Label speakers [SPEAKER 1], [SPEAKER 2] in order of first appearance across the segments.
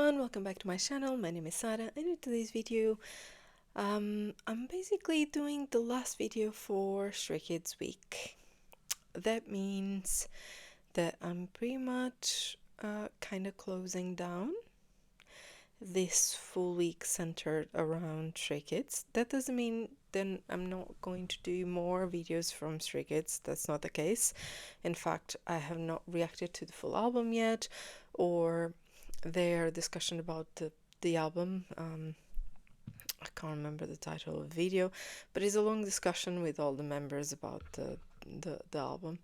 [SPEAKER 1] everyone, welcome back to my channel. My name is Sarah, and in today's video I'm basically doing the last video for Stray Kids week. That means that I'm pretty much kind of closing down this full week centered around Stray Kids. That doesn't mean then I'm not going to do more videos from Stray Kids. That's not the case. In fact, I have not reacted to the full album yet, or their discussion about the album. I can't remember the title of the video, but it's a long discussion with all the members about the album,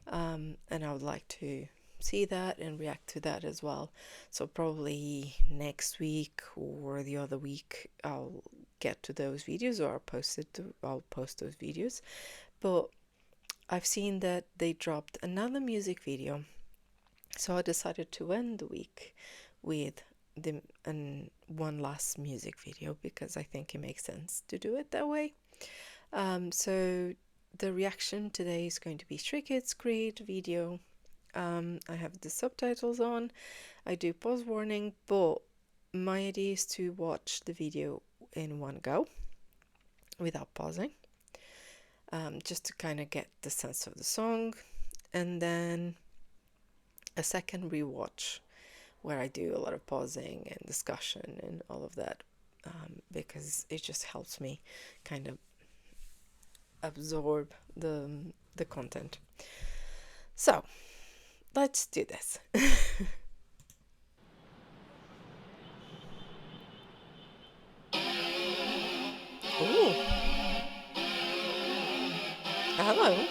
[SPEAKER 1] and I would like to see that and react to that as well. So probably next week or the other week I'll get to those videos, or I'll post those videos. But I've seen that they dropped another music video, so I decided to end the week with one last music video because I think it makes sense to do it that way. So the reaction today is going to be Stray Kids Create video. I have the subtitles on. I do pause warning, but my idea is to watch the video in one go without pausing, just to kind of get the sense of the song, and then a second rewatch where I do a lot of pausing and discussion and all of that, because it just helps me kind of absorb the content. So let's do this. Ooh. Hello.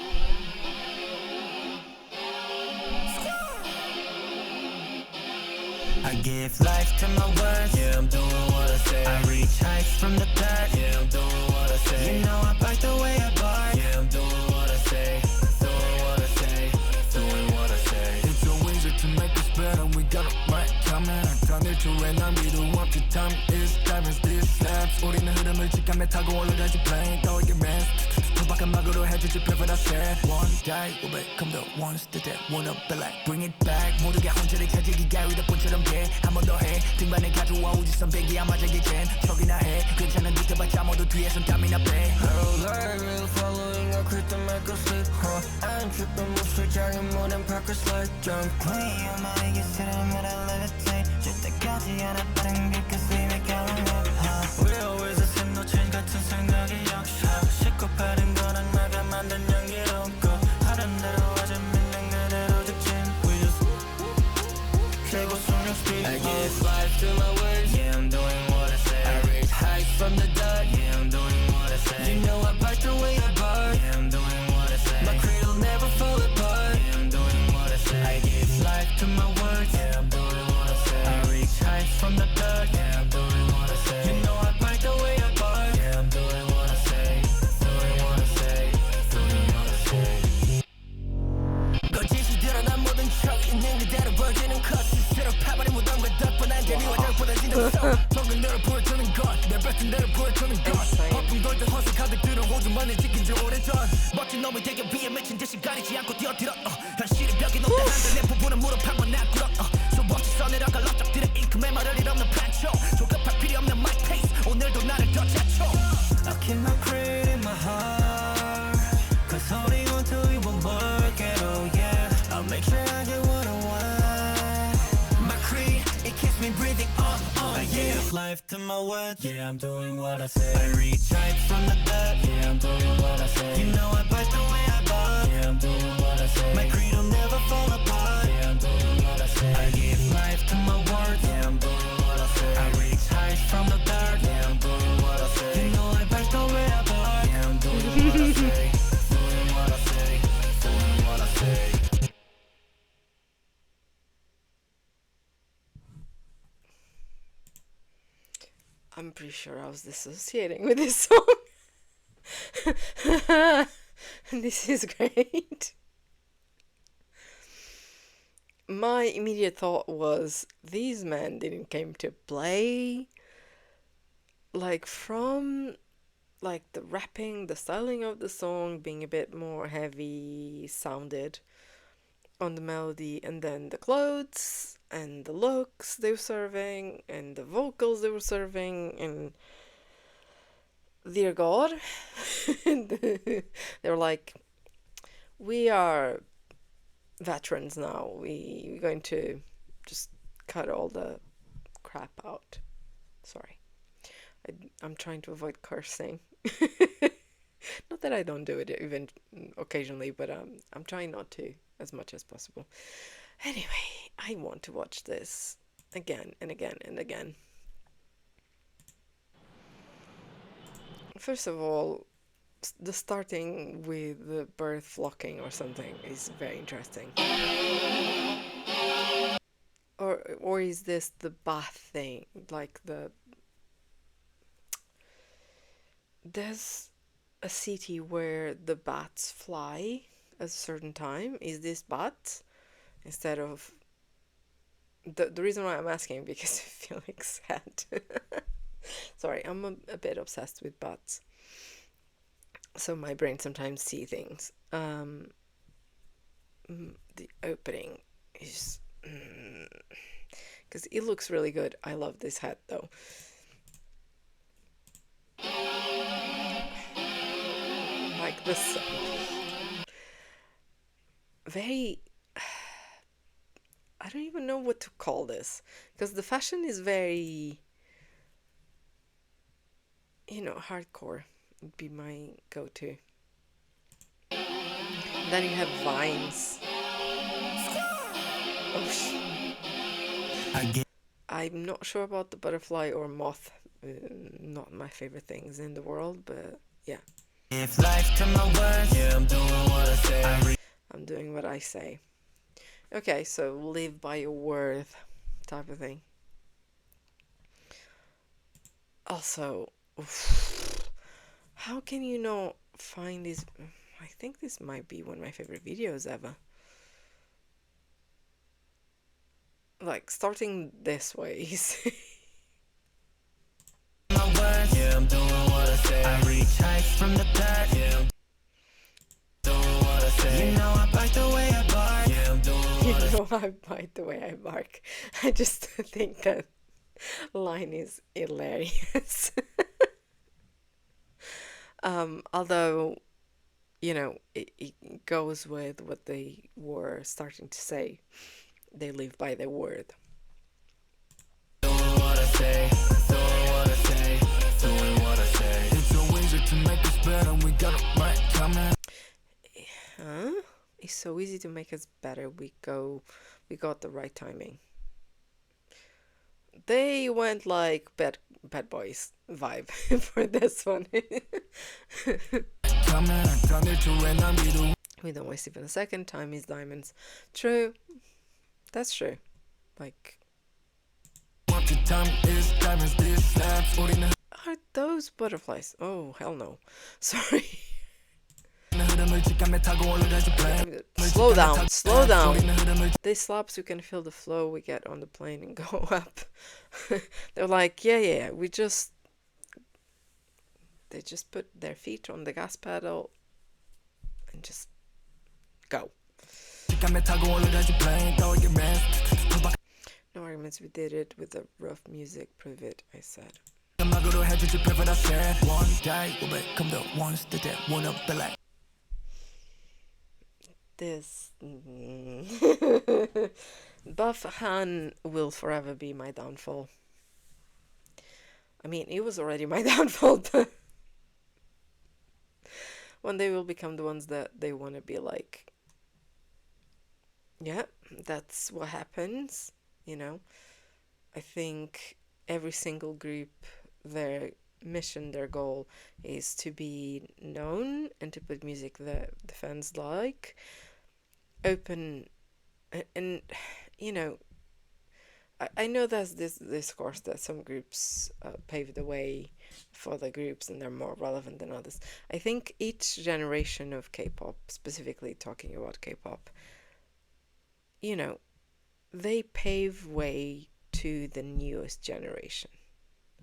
[SPEAKER 2] I give life to my words, yeah, I'm doing what I say. I reach heights from the dirt, yeah, I'm doing what I say. You know I bite the way I bark, yeah, I'm doing what I say. Doing what I say, doing what I say. It's always it to make us better, we got it right coming. 당일 초에 난 미루 없지, time is diamonds, this snaps. 우리는 흐름을 직감에 타고 올라가지 plane, 너에게 man. 투박한 막으로 해주지 prefer I said. One day will become the ones that they wanna be like. Bring it back, 모두가 혼자를 찾기가 위로 본처럼 돼. 한 번 더 해, 등반에 가져와 우주선 배기 아마 자기젠 척이나 해. 괜찮은 듯 해봤자 모두 뒤에선 땀이나 빼. Hello, following our creep to make us sleep, I'm tripping, move straight, 작은 모든 park a slide, jump. Queen, 엄마에게 싫은 물 I levitate. 줄 때까지 않아 빠른 길 cause we make our own way. We always the same, no change 같은 생각이 역시. 싣고 파는 거랑 나가 만든 연기롭고 하던 대로 아주 밀린 그대로 직진. We just 최고 속력 speed. I give life to my words, yeah, I'm doing what I say. I reach heights from the dirt, yeah, I'm doing what I say. You know I bite the way I bark, yeah, I'm doing what I say. My creed will never fall apart, yeah, I'm doing what I say. I give life to my words, yeah, I'm doing what I say. I reach heights from the dirt, yeah, I'm doing what I say. You know I bite the way I bark, yeah, I'm doing what I say. Doing what I say, doing what I say. 거짓이 드러난 모든 척 있는 그대로 보여지는 컷 스스로 파버린 무덤과 덕분한 대리와 적보다 진정성 먹은 대로 보여주는 것내 뱉은 대로 보여주는 것 허풍 돌듯 허세 가득 들은 호주만을 지킨 지 오래전 멋진 놈이 되기 위해 맺힌 듯이 가리지 않고 뛰어들어 현실이 벽에 놓대 한들 내 부분은 무릎하고 난 꿇어 수없이 써내려갈 업적들의 잉크에 말을 일 없는 판초 조급할 필요 없는 my pace 오늘도 나를 더 제쳐 I keep my creed in my heart Cause holding on to it won't work at all, yeah I'll make sure I get what I want My creed, it keeps me breathing on, I give life to my words, yeah, I'm doing what I say I reach heights from the dirt, yeah, I'm doing what I say You know I bite the way I bark, yeah, I'm doing what I say My creed will never fall apart, yeah, I'm doing what I say I give life to my words, yeah, I'm doing what I say I reach heights from the dirt, yeah, I'm doing what I say You know I bite the way I bark, yeah, I'm doing what I say Doing what I say, doing what I say
[SPEAKER 1] I'm pretty sure I was dissociating with this song. This is great. My immediate thought was, these men didn't came to play. Like, from like the rapping, the styling of the song being a bit more heavy sounded on the melody, and then the clothes and the looks they were serving and the vocals they were serving, and dear God, they were like, we are veterans now. We're going to just cut all the crap out. Sorry, I'm trying to avoid cursing. Not that I don't do it even occasionally, but I'm trying not to as much as possible. Anyway, I want to watch this again and again and again. First of all, the starting with the bird flocking or something is very interesting. Or is this the bath thing? Like there's a city where the bats fly at a certain time. Is this bats instead of the reason why I'm asking because I feel like sad. Sorry, I'm a bit obsessed with bats, so my brain sometimes see things. The opening is because it looks really good. I love this hat though. Like this, very. I don't even know what to call this because the fashion is very, hardcore would be my go-to. Then you have vines. Oh, I'm not sure about the butterfly or moth. Not my favorite things in the world, but yeah.
[SPEAKER 2] If life to my words, yeah, I'm doing what I say.
[SPEAKER 1] I'm doing what I say. Okay, so live by your word type of thing. Also, how can you not find this? I think this might be one of my favorite videos ever. Like, starting this way is
[SPEAKER 2] My words, yeah, I'm doing what I say. I reach heights from the past, yeah, I'm doing what I say. You know I bite the way I bark, yeah, I'm doing what I say.
[SPEAKER 1] I bite the way I bark. I just think that line is hilarious. Although, it goes with what they were starting to say. They live by their word.
[SPEAKER 2] Doing what I say, doing what I say, doing what I say. It's so easy to make us better, we got it right coming.
[SPEAKER 1] Huh? It's so easy to make us better. We got the right timing. They went like bad boys vibe for this one. We don't waste even a second. Time is diamonds. True. That's true. Like, are those butterflies? Oh, hell no. Sorry. Slow down, slow down. They slaps, you can feel the flow we get on the plane and go up. They're like, yeah, they just put their feet on the gas pedal and just go. No arguments, we did it with the rough music, prove it, I said. This Buff Han will forever be my downfall. I mean, it was already my downfall, but when they will become the ones that they want to be like, yeah, that's what happens, I think every single group, their mission, their goal is to be known and to put music that the fans like, open, and I know there's this discourse that some groups pave the way for the groups and they're more relevant than others. I think each generation of K-pop, specifically talking about K-pop, they pave way to the newest generation.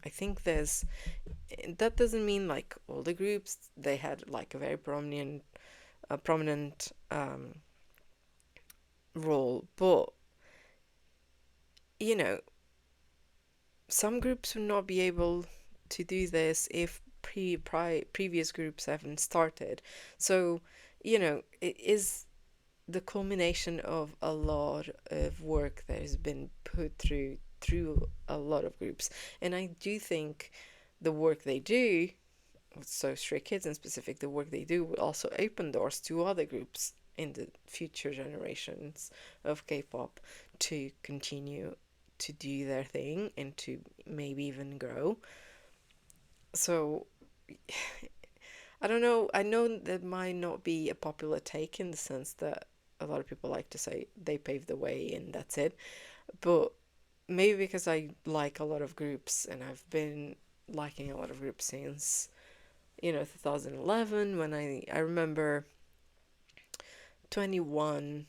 [SPEAKER 1] I think that doesn't mean like all the groups, they had like a very prominent role, but you know, some groups would not be able to do this if previous groups haven't started. So, it is the culmination of a lot of work that has been put through a lot of groups. And I do think the work they do, so Stray Kids in specific, the work they do will also open doors to other groups in the future generations of K-pop to continue to do their thing and to maybe even grow. So I don't know. I know that might not be a popular take in the sense that a lot of people like to say they paved the way and that's it. But maybe because I like a lot of groups and I've been liking a lot of groups since 2011, when I remember 21,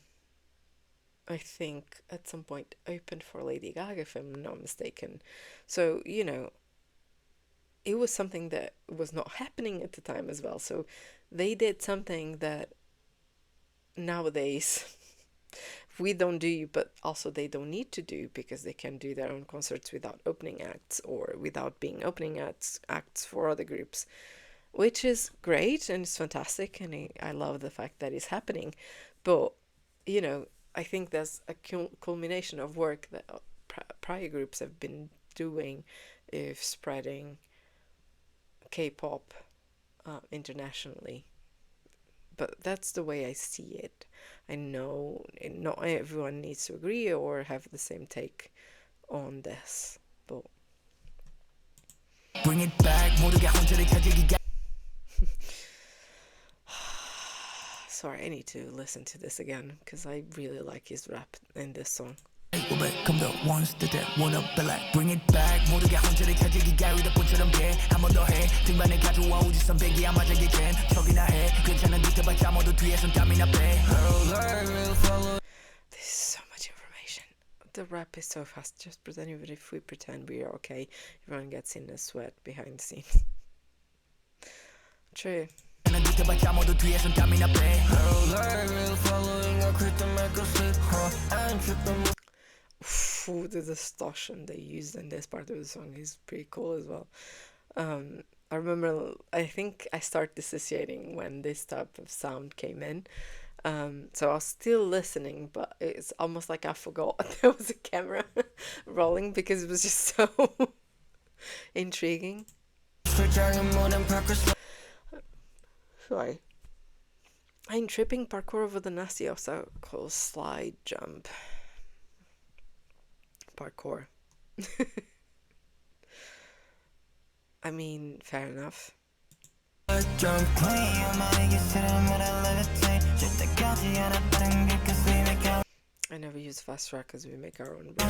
[SPEAKER 1] I think at some point opened for Lady Gaga, if I'm not mistaken. So it was something that was not happening at the time as well. So they did something that nowadays we don't do, but also they don't need to do, because they can do their own concerts without opening acts or without being opening acts for other groups, which is great and it's fantastic, and I love the fact that it's happening. But I think there's a culmination of work that prior groups have been doing, if spreading K-pop internationally. But that's the way I see it. I know not everyone needs to agree or have the same take on this, but
[SPEAKER 2] Bring it back.
[SPEAKER 1] sorry, I need to listen to this again because I really like his rap in this song.
[SPEAKER 2] Come the ones that wanna be like bring it back 모두가 혼자를 찾기 가위도 본처럼 돼한번더 해 등반에 가져와 우주선 배기야 맞아게 된 척이나 해 괜찮은 듯 해봤자 모두 뒤에선 땀이나 빼
[SPEAKER 1] This is so much information. The rap is so fast. Just pretend, even if we pretend we are okay, everyone gets in a sweat behind the scenes. True. Ooh, the distortion they used in this part of the song is pretty cool as well. I remember, I think I started dissociating when this type of sound came in. So I was still listening, but it's almost like I forgot there was a camera rolling because it was just so intriguing. Sorry. I'm tripping parkour over the nasty obstacle slide jump. Parkour. I mean, fair enough. I never use fast track because we make our own rhythm.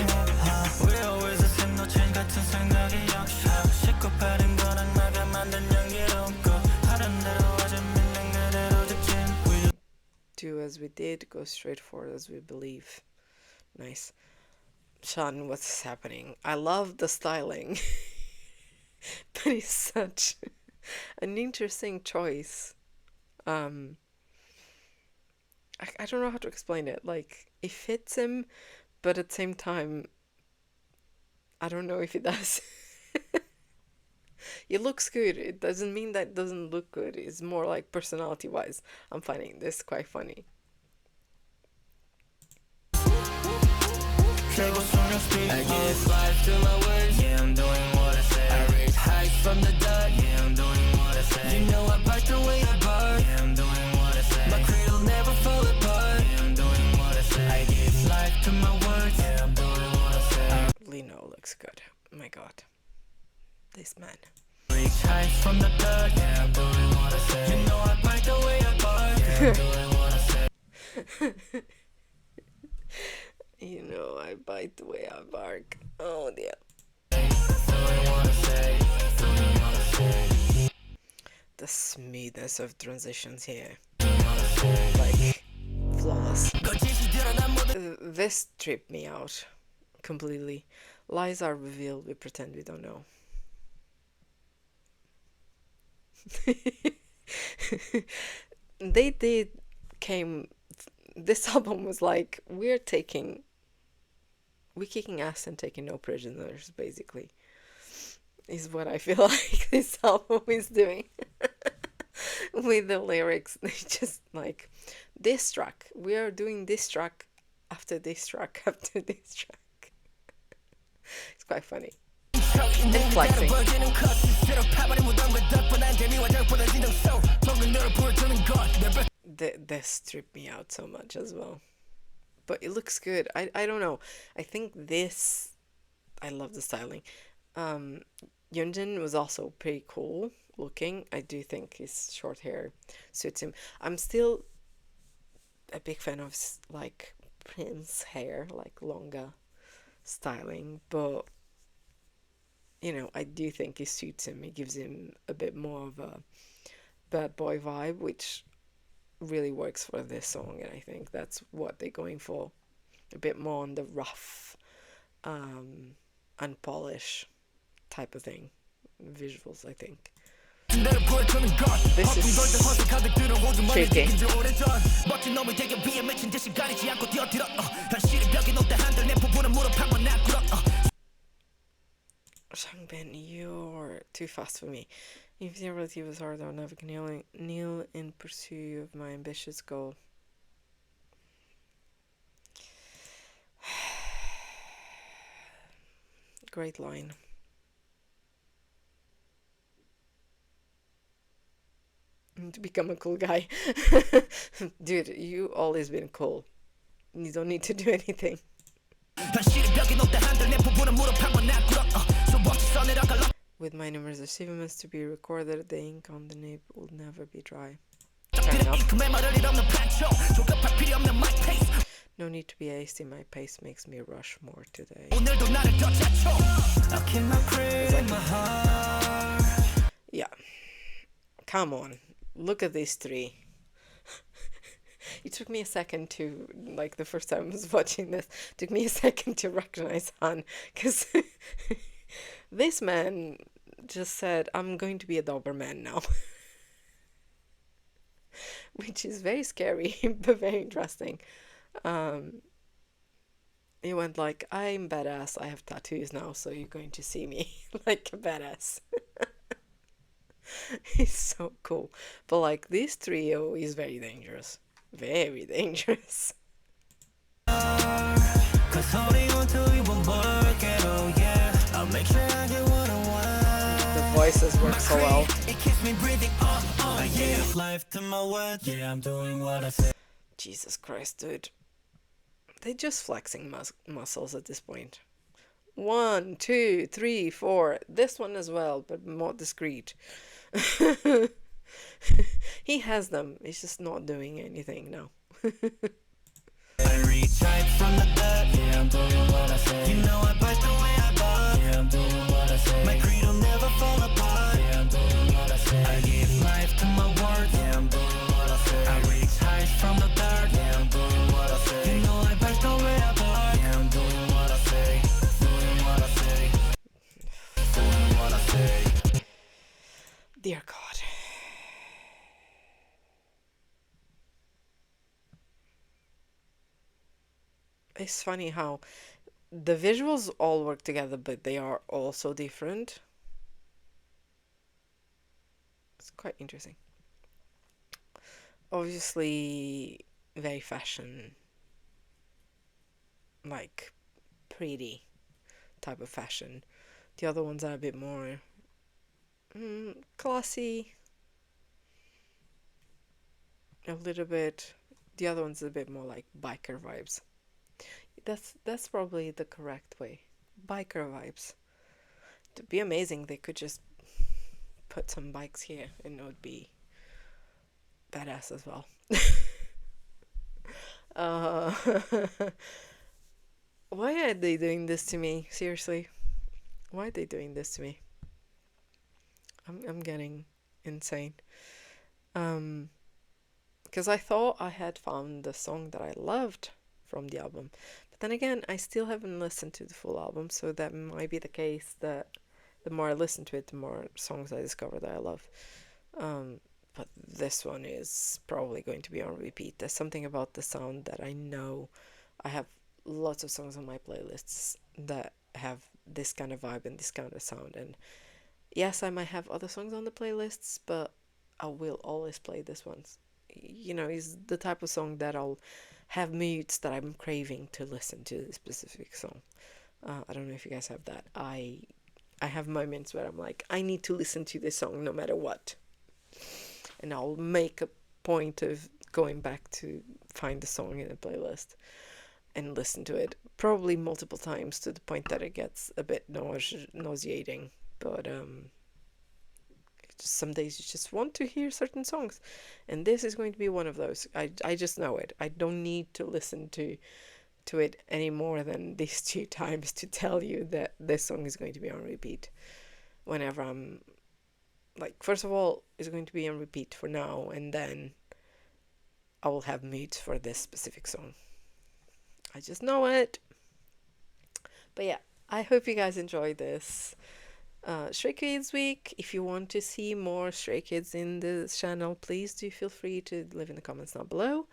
[SPEAKER 1] Do as we did, go straight forward as we believe. Nice. Sean, what's happening? I love the styling. But it's such an interesting choice. I don't know how to explain it. Like, it fits him, but at the same time, I don't know if it does. It looks good. It doesn't mean that it doesn't look good. It's more like personality wise. I'm finding this quite funny.
[SPEAKER 2] I give life to my words, yeah, I'm doing what I say. I reach heights from the dark, yeah, I'm doing what I say. You know I bite the way I bark, yeah, I'm doing what I say. My cradle never fall apart, yeah, I'm doing what I say. I give life to my words, yeah, I'm doing what I say.
[SPEAKER 1] Lino looks good. Oh my god. This man.
[SPEAKER 2] Reach heights from the dark, yeah, I'm doing what I say. You know I bite the way I bark, yeah, I'm doing what I say.
[SPEAKER 1] You know, I bite the way I bark. Oh dear. The smoothness of transitions here. Like, flawless. This tripped me out completely. Lies are revealed, we pretend we don't know. They did came this album was like, we're kicking ass and taking no prisoners, basically, is what I feel like this album is doing. With the lyrics, they just like, this track, we are doing this track after this track after this track. It's quite funny. And flexing. This stripped me out so much as well. But it looks good. I don't know. I think this, I love the styling. Um, Yunjin was also pretty cool looking. I do think his short hair suits him. I'm still a big fan of like Prince hair, like longer styling, but I do think it suits him. It gives him a bit more of a bad boy vibe, which really works for this song, and I think that's what they're going for. A bit more on the rough, unpolished type of thing. Visuals, I think. This is tricky. Changbin, you're too fast for me. If the ability was hard, I would never kneel in pursuit of my ambitious goal. Great line. To become a cool guy. Dude, you always been cool. You don't need to do anything. With my numerous achievements to be recorded, the ink on the nib will never be dry. No need to be hasty, my pace makes me rush more today. Yeah. Come on. Look at these three. It took me a second to, like, the first time I was watching this, it took me a second to recognize Han, because this man just said, I'm going to be a Doberman now. Which is very scary, but very interesting. He went like, I'm badass, I have tattoos now, so you're going to see me like a badass. He's so cool. But like, this trio is very dangerous. Very dangerous. The voices work so well. Jesus Christ, dude. They're just flexing muscles at this point. 1, 2, 3, 4. This one as well, but more discreet. He has them. He's just not doing anything now. I reach right from the dirt. Yeah, I'm doing what I say. You know I bite the way I bark. Yeah, I'm doing what I say. My creed will never fall apart. Yeah, I'm doing what I say. I give life to my words. Yeah, I'm doing what I say. I reach high from the dirt. Yeah, I'm doing what I say. You know I bite the way I bark. Yeah, I'm doing what I say. Doing what I say. Doing what I say. Dear God. It's funny how the visuals all work together, but they are also different. It's quite interesting. Obviously, very fashion, like pretty type of fashion. The other ones are a bit more classy. A little bit. The other one's a bit more like biker vibes. That's probably the correct way. Biker vibes. It'd be amazing. They could just put some bikes here and it would be badass as well. Why are they doing this to me? Seriously. Why are they doing this to me? I'm getting insane. Because I thought I had found the song that I loved from the album. But then again, I still haven't listened to the full album, so that might be the case that the more I listen to it, the more songs I discover that I love. but this one is probably going to be on repeat. There's something about the sound that I know. I have lots of songs on my playlists that have this kind of vibe and this kind of sound. And yes, I might have other songs on the playlists, but I will always play this one. You know, it's the type of song that I'll have moods that I'm craving to listen to the specific song. I don't know if you guys have that. I have moments where I'm like, I need to listen to this song no matter what, and I'll make a point of going back to find the song in a playlist and listen to it probably multiple times to the point that it gets a bit nauseating. But some days you just want to hear certain songs, and this is going to be one of those. I just know it. I don't need to listen to it any more than these two times to tell you that this song is going to be on repeat whenever I'm like, first of all, it's going to be on repeat for now, and then I will have moods for this specific song. I just know it. But yeah, I hope you guys enjoy this Stray Kids week. If you want to see more Stray Kids in this channel, please do feel free to leave in the comments down below.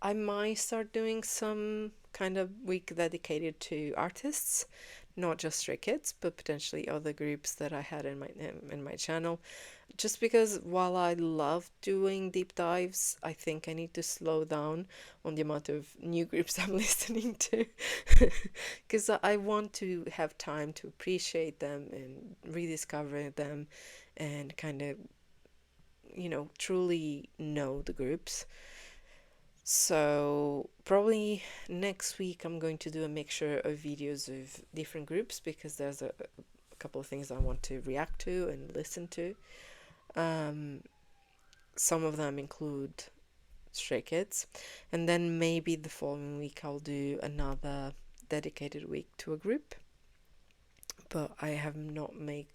[SPEAKER 1] I might start doing some kind of week dedicated to artists, not just Stray Kids, but potentially other groups that I had in my channel. Just because while I love doing deep dives, I think I need to slow down on the amount of new groups I'm listening to, because I want to have time to appreciate them and rediscover them, and kind of, you know, truly know the groups. So probably next week I'm going to do a mixture of videos of different groups, because there's a couple of things I want to react to and listen to. Some of them include Stray Kids, and then maybe the following week I'll do another dedicated week to a group, but I have not made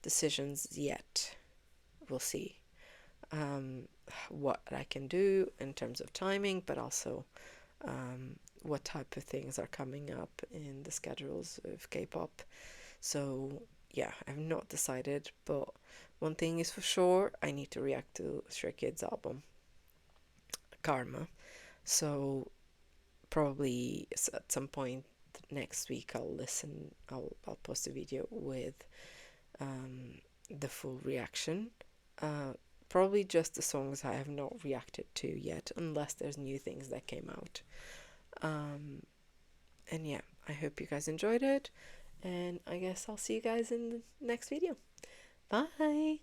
[SPEAKER 1] decisions yet. We'll see what I can do in terms of timing, but also what type of things are coming up in the schedules of K-pop. So yeah, I've not decided, but one thing is for sure, I need to react to Stray Kids album Karma. So probably at some point next week I'll post a video with the full reaction. Probably just the songs I have not reacted to yet, unless there's new things that came out. And yeah, I hope you guys enjoyed it, and I guess I'll see you guys in the next video. Bye!